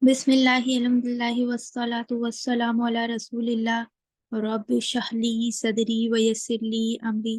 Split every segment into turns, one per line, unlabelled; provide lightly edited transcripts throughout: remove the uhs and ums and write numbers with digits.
बिस्मिल्लाहि अल्हम्दुलिल्लाहि वस्सलातु वस्सलामु अला रसूलिल्लाह रब्बि इश्रह ली सदरी व यस्सिर ली अमरी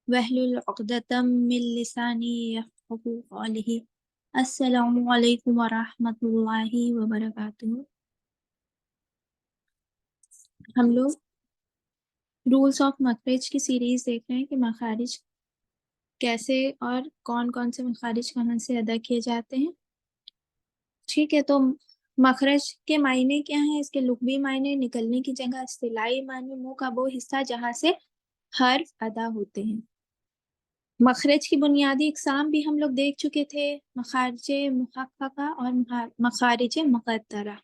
वहलुल उक़दतम मिन लिसानी यफ़क़हू क़ौली। अस्सलामु अलैकुम व रहमतुल्लाहि व बरकातुहू। हम लोग रूल्स ऑफ मखरिज की सीरीज देख रहे हैं कि मखारिज कैसे और कौन कौन से मखारिज कहाँ से अदा किए जाते हैं। ठीक है, तो मखरज के मायने क्या हैं, इसके लुग़वी मायने, निकलने की जगह, इस्तिलाही मायने, मुंह का वो हिस्सा जहां से हर्फ अदा होते हैं। मखरज की बुनियादी इकसाम भी हम लोग देख चुके थे, मखारिज मुहक्कका और मखारिज मुक़द्दरा।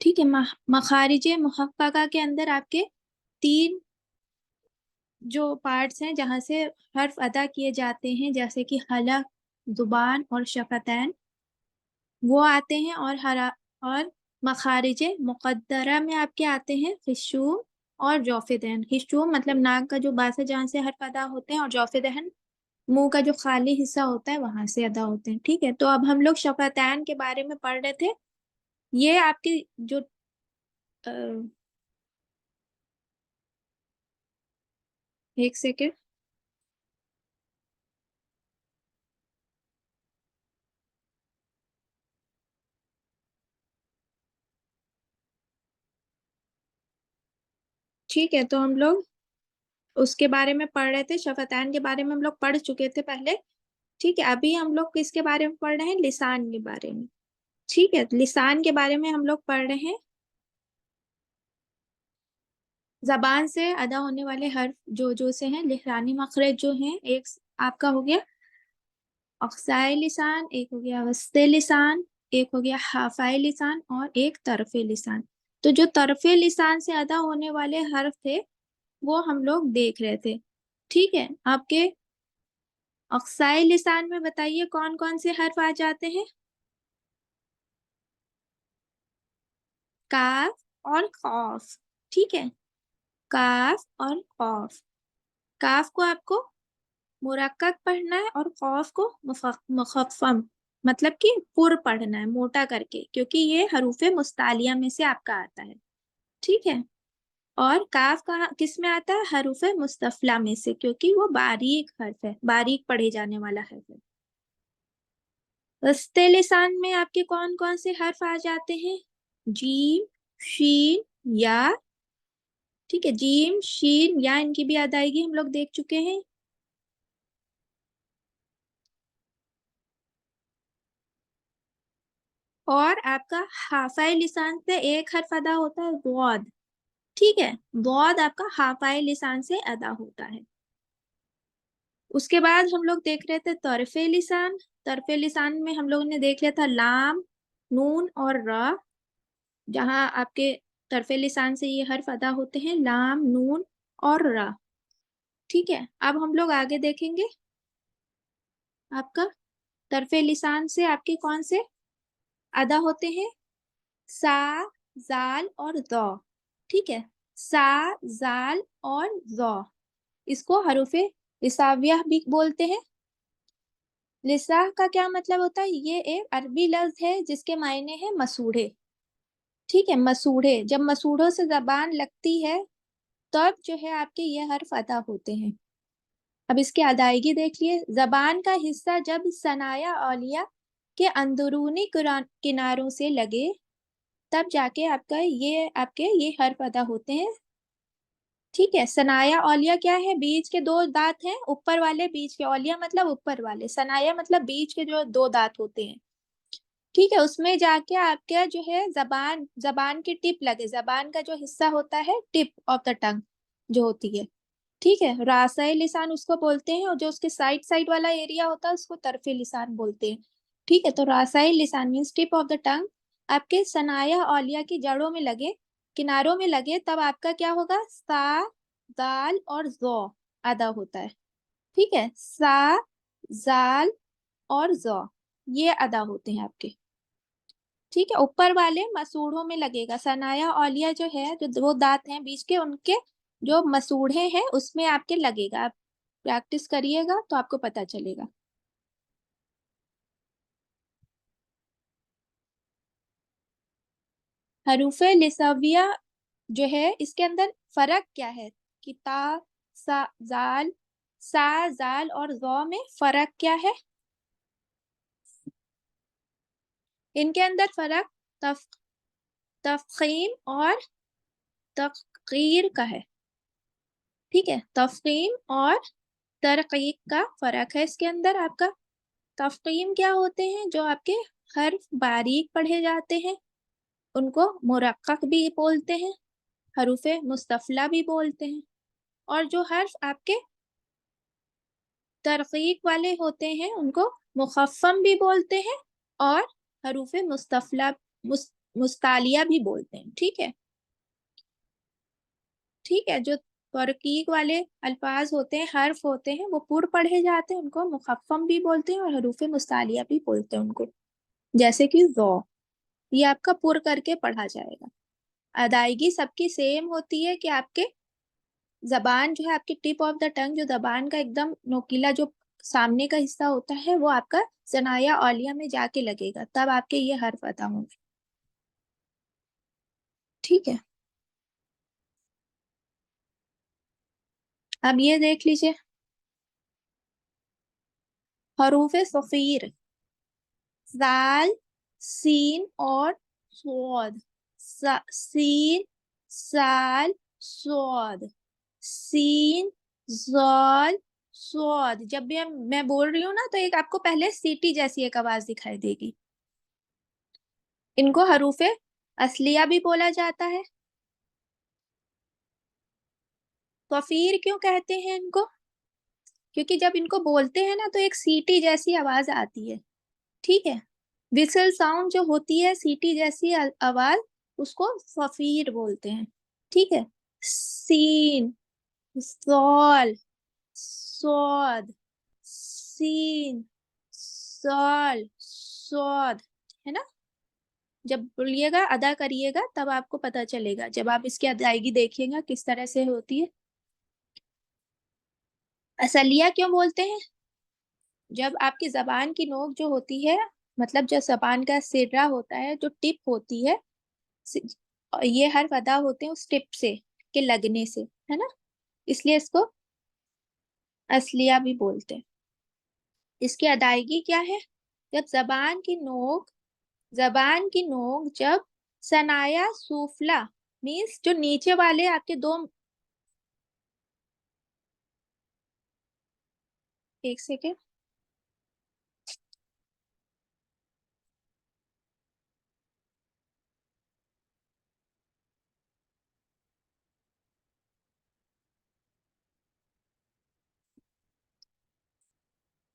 ठीक है, मखारिज मुहक्कका के अंदर आपके तीन जो पार्ट्स हैं जहां से हर्फ अदा किए जाते हैं, जैसे कि हलक, जुबान और शफतैन, वो आते हैं। और मखारिज मुक़द्दरा में आपके आते हैं खिशूम और जौफिदैन। खिशूम मतलब नाक का जो बासा जहाँ से हर्फ अदा होते हैं, और जौफिदैन मुंह का जो खाली हिस्सा होता है वहां से अदा होते हैं। ठीक है, तो अब हम लोग शफतैन के बारे में पढ़ रहे थे। ये आपकी जो अ, एक सेकेंड। ठीक है, तो हम लोग उसके बारे में पढ़ रहे थे, शफतैन के बारे में हम लोग पढ़ चुके थे पहले। ठीक है, अभी हम लोग किसके बारे में पढ़ रहे हैं, लिसान के बारे में। ठीक है, लिसान के बारे में हम लोग पढ़ रहे हैं। जबान से अदा होने वाले हर्फ जो से हैं, लिसानी मखरज जो हैं, एक आपका हो गया अक्साई लिसान, एक हो गया वस्ते लिसान, एक हो गया हाफाई लिसान और एक तरफे लिसान। तो जो तरफे लिसान से अदा होने वाले हर्फ थे वो हम लोग देख रहे थे। ठीक है, आपके अक्साई लिसान में बताइए कौन कौन से हर्फ आ जाते हैं। काफ और खौफ। ठीक है, काफ और खौफ। काफ को आपको मुरक्कक पढ़ना है और खौफ को मुखफ़्फ़म, मतलब कि पुर पढ़ना है, मोटा करके, क्योंकि ये हरूफे मुस्तालिया में से आपका आता है। ठीक है, और काफ का किस में आता है, हरूफे मुस्तफला में से, क्योंकि वो बारीक हर्फ है, बारीक पढ़े जाने वाला हर्फ है। रस्ते लिसान में आपके कौन कौन से हर्फ आ जाते हैं, जीम, शीन, या। ठीक है, जीम, शीन, या, इनकी भी अदायगी हम लोग देख चुके हैं। और आपका हाफाई लिसान से एक हर्फ अदा होता है, गौद। ठीक है, गौद आपका हाफाई लिसान से अदा होता है। उसके बाद हम लोग देख रहे थे तरफे लिसान। तरफे लिसान में हम लोगों ने देख लिया था लाम, नून और रा। जहां आपके तरफे लिसान से ये हर्फ अदा होते हैं, लाम, नून और रा। ठीक है, अब हम लोग आगे देखेंगे आपका तरफे लिसान से आपके कौन से अदा होते हैं, सा, जाल और दौ। ठीक है, सा, जाल और दौ, इसको हरूफे लिसाविया भी बोलते हैं। लिसा का क्या मतलब होता है, ये एक अरबी लफ्ज है जिसके मायने हैं मसूड़े। ठीक है, मसूड़े, जब मसूड़ों से जबान लगती है तब जो है आपके ये हर्फ अदा होते हैं। अब इसकी अदायगी देख लिए, जबान का हिस्सा जब सनाया औलिया के अंदरूनी किनारों से लगे तब जाके आपके ये हर्फ अदा होते हैं। ठीक है, सनाया औलिया क्या है, बीच के दो दांत हैं, ऊपर वाले बीच के, औलिया मतलब ऊपर वाले, सनाया मतलब बीच के जो दो दांत होते हैं। ठीक है, उसमें जाके आपके जो है जबान जबान की टिप लगे, जबान का जो हिस्सा होता है, टिप ऑफ द टंग जो होती है। ठीक है, रासाई लिसान उसको बोलते हैं, और जो उसके साइड साइड वाला एरिया होता है उसको तरफे लिसान बोलते हैं। ठीक है, तो रासाई लिसान means tip of the tongue आपके सनाया औलिया की जड़ों में लगे, किनारों में लगे, तब आपका क्या होगा, सा, दाल और जो अदा होता है। ठीक है, सा, जाल और जो ये अदा होते हैं आपके। ठीक है, ऊपर वाले मसूड़ों में लगेगा, सनाया औलिया जो है, जो दो दांत हैं बीच के, उनके जो मसूड़े हैं उसमें आपके लगेगा। आप प्रैक्टिस करिएगा तो आपको पता चलेगा। हरूफे लिसाविया जो है इसके अंदर फर्क क्या है कि ता, सा, जाल, सा, जाल और ज़ौ में फर्क क्या है? इनके अंदर फर्क तफ, तफखीम और तक़ीर का है। ठीक है, तफखीम और तरकीक का फर्क है इसके अंदर आपका। तफखीम क्या होते हैं? जो आपके हर्फ बारीक पढ़े जाते हैं उनको मुरक्कक भी बोलते हैं, हरूफे मुस्तफला भी बोलते हैं। और जो हर्फ आपके तरकीक वाले होते हैं उनको मुखफ़्फ़म भी बोलते हैं और हरूफे मुस्तफला मुस्तालिया भी बोलते हैं। ठीक है, ठीक है। जो तरकीक वाले अल्फाज होते हैं, हर्फ होते हैं, वो पुर पढ़े जाते हैं, उनको मुखफ़्फ़म भी बोलते हैं और हरूफे मुस्तालिया भी बोलते हैं उनको। जैसे कि ज़ौ, ये आपका पुर करके पढ़ा जाएगा। अदायगी सबकी सेम होती है कि आपके जबान जो है, आपकी टिप ऑफ द टंग, जो जबान का एकदम नोकीला जो सामने का हिस्सा होता है, वो आपका सनाया औलिया में जाके लगेगा, तब आपके ये हर्फ अदा होंगे। ठीक है, अब ये देख लीजिए हरूफे सफीर, जाल, सीन और स्वाद। सीन, साल, स्वाद, सीन, जाल, स्वाद। जब भी मैं बोल रही हूँ ना, तो एक आपको पहले सीटी जैसी एक आवाज दिखाई देगी। इनको हरूफे असलिया भी बोला जाता है। कफीर क्यों कहते हैं इनको? क्योंकि जब इनको बोलते हैं ना, तो एक सीटी जैसी आवाज आती है। ठीक है, विसल साउंड जो होती है, सीटी जैसी आवाज, उसको फफीर बोलते हैं। ठीक है, सीन, सॉल, सौद, सीन, सॉल, सौद, है ना? जब बोलिएगा, अदा करिएगा, तब आपको पता चलेगा, जब आप इसकी अदायगी देखिएगा किस तरह से होती है। असलिया क्यों बोलते हैं? जब आपकी जबान की नोक जो होती है, मतलब जो जबान का सिरा होता है, जो टिप होती है, ये हर्फ अदा होते हैं उस टिप से के लगने से, है ना? इसलिए इसको असलिया भी बोलते हैं। इसकी अदायगी क्या है? जब जबान की नोक जब सनाया सूफला, मीन्स जो नीचे वाले आपके दो, एक सेकेंड,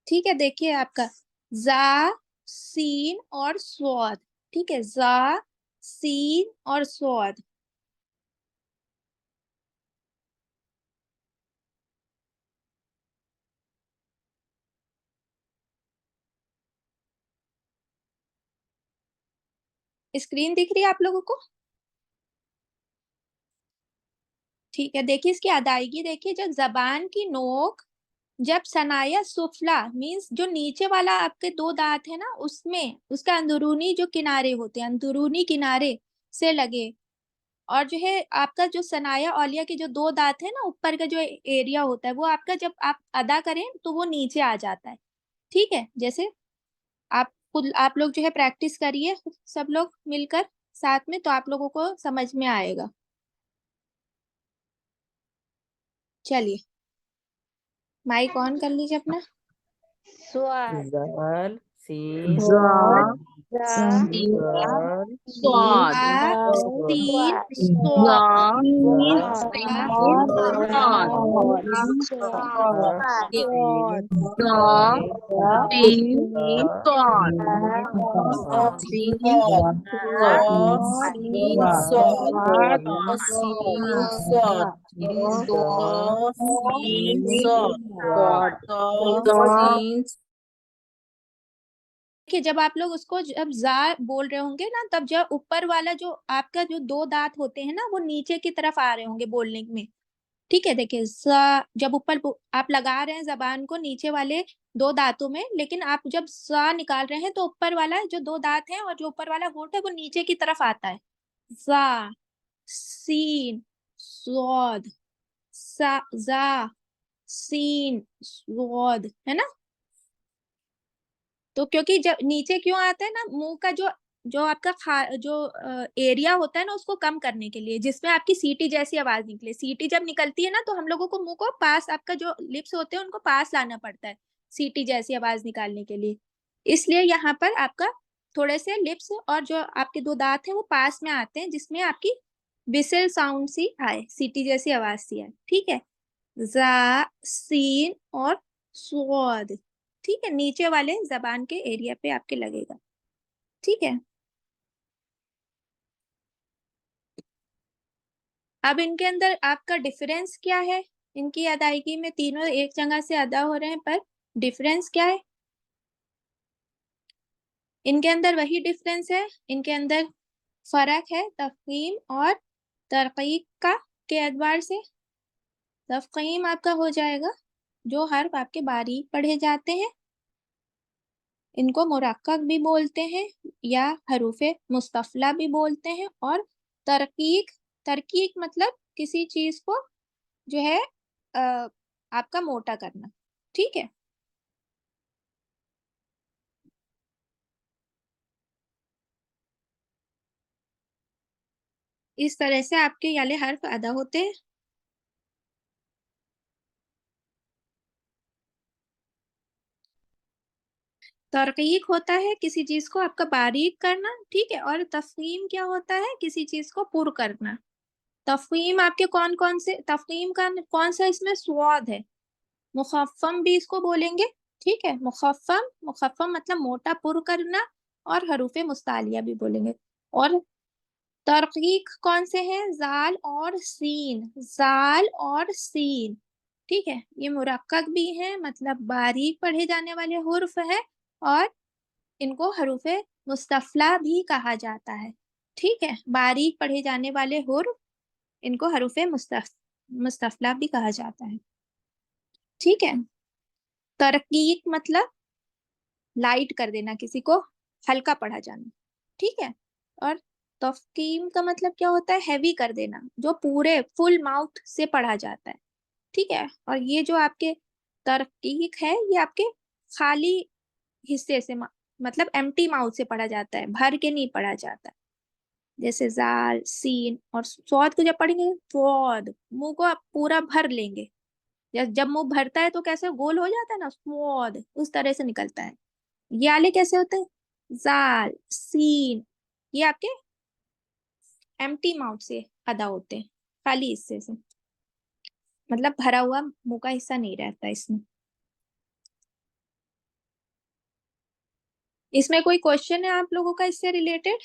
ठीक है, देखिए आपका जा, सीन और स्वाद। ठीक है, जा, सीन और स्वाद। स्क्रीन दिख रही है आप लोगों को? ठीक है, देखिए इसकी अदायगी देखिए। जब जबान की नोक जब सनाया सुफला, मीन्स जो नीचे वाला आपके दो दांत है ना, उसमें उसका अंदरूनी जो किनारे होते हैं, अंदरूनी किनारे से लगे, और जो है आपका जो सनाया औलिया के जो दो दांत है ना, ऊपर का जो एरिया होता है, वो आपका जब आप अदा करें तो वो नीचे आ जाता है। ठीक है, जैसे आप खुद, आप लोग जो है प्रैक्टिस करिए सब लोग मिलकर साथ में, तो आप लोगों को समझ में आएगा। चलिए, माइक ऑन कर लीजिए अपना।
स्वाद,
जाल, सीन,
स्वाद,
सीन,
स्वाद,
तीन,
स्वाद,
देखिए, जब आप लोग उसको जब जा बोल रहे होंगे ना, तब जब ऊपर वाला जो आपका जो दो दांत होते हैं ना, वो नीचे की तरफ आ रहे होंगे बोलने में। ठीक है, देखिए जब ऊपर आप लगा रहे हैं जबान को नीचे वाले दो दांतों में, लेकिन आप जब सा निकाल रहे हैं तो ऊपर वाला जो दो दांत है और जो ऊपर वाला होंठ है वो नीचे की तरफ आता है। जा, सीन, स्वाद, सा, जा, सीन, स्वाद, है ना। तो क्योंकि जब नीचे क्यों आता है ना, मुंह का जो जो आपका जो एरिया होता है ना, उसको कम करने के लिए, जिसमें आपकी सीटी जैसी आवाज निकले। सीटी जब निकलती है ना, तो हम लोगों को मुंह को पास, आपका जो लिप्स होते हैं उनको पास लाना पड़ता है सीटी जैसी आवाज निकालने के लिए। इसलिए यहाँ पर आपका थोड़े से लिप्स और जो आपके दो दांत हैं वो पास में आते हैं, जिसमें आपकी बिसल साउंड सी आए, सीटी जैसी आवाज सी आए। ठीक है, जा, सीन और स्वाद। ठीक है, नीचे वाले जबान के एरिया पे आपके लगेगा। ठीक है, अब इनके अंदर आपका डिफरेंस क्या है, इनकी अदायगी में तीनों एक जगह से अदा हो रहे हैं, पर डिफरेंस क्या है इनके अंदर? वही डिफरेंस है, इनके अंदर फर्क है तफहीम और तरकीक का, के एतबार से। तफहीम आपका हो जाएगा जो हर्फ आपके बारीक पढ़े जाते हैं, इनको मुरक्कक भी बोलते हैं या हरूफे मुस्तफला भी बोलते हैं। और तरकीक, तरकीक मतलब किसी चीज को जो है आपका मोटा करना। ठीक है, इस तरह से आपके याले हर्फ अदा होते हैं। तरकीक होता है किसी चीज को आपका बारीक करना, ठीक है। और तफहीम क्या होता है? किसी चीज को पुर करना। तफहीम आपके कौन कौन से, तफहीम का कौन सा इसमें स्वाद है, मुखफ़्फ़म भी इसको बोलेंगे। ठीक है, मुखफ़्फ़म, मुखफ़्फ़म मतलब मोटा पुर करना, और हरूफे मुस्तालिया भी बोलेंगे। और तरकीक कौन से हैं? जाल और सीन, जाल और सीन। ठीक है, ये मुरक्कक भी हैं, मतलब बारीक पढ़े जाने वाले हुर्फ है, और इनको हरूफे मुस्तफला भी कहा जाता है। ठीक है, बारीक पढ़े जाने वाले हुर्फ, इनको हरूफे मुस्तफला भी कहा जाता है। ठीक है, तरकीक मतलब लाइट कर देना, किसी को हल्का पढ़ा जाना। ठीक है, और तफकीम का मतलब क्या होता है? हैवी कर देना, जो पूरे फुल माउथ से पढ़ा जाता है। ठीक है, और ये जो आपके तरकीक है, ये आपके खाली हिस्से से मतलब एम्प्टी माउथ से पढ़ा जाता है, भर के नहीं पढ़ा जाता। जैसे जाल, सीन और स्वाद को जब पढ़ेंगे, स्वाद मुंह को आप पूरा भर लेंगे। जब मुंह भरता है तो कैसे गोल हो जाता है ना, स्वाद उस तरह से निकलता है। ये वाले कैसे होते हैं? जाल, सीन, ये आपके एम्प्टी माउथ से अदा होते हैं, खाली हिस्से से, मतलब भरा हुआ मुंह का हिस्सा नहीं रहता इसमें। इसमें कोई क्वेश्चन है आप लोगों का इससे रिलेटेड?